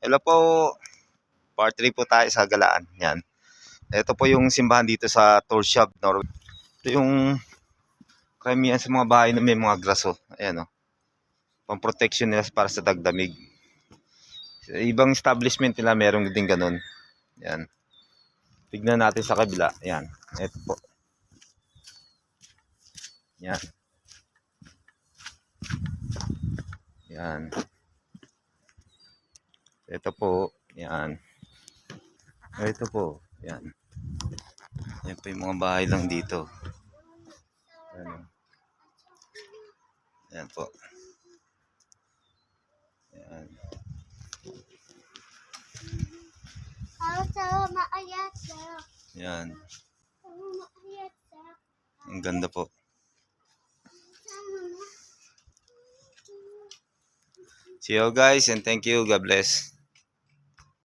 Hello po, part 3 po tayo sa Galaan. Yan. Ito po yung simbahan dito sa Torshov, Norway. Ito yung karamihan sa mga bahay na may mga graso. Ayan o. Pang-protection nila para sa dagdamig. Sa ibang establishment nila merong din ganun. Yan. Tignan natin sa kabila. Yan. Ito po. Yan. Yan. Ito po. Yan. Ito po. Yan. Yan po yung mga bahay lang dito. Yan. Yan po. Yan. Yan. Ang ganda po. See you guys and thank you. God bless.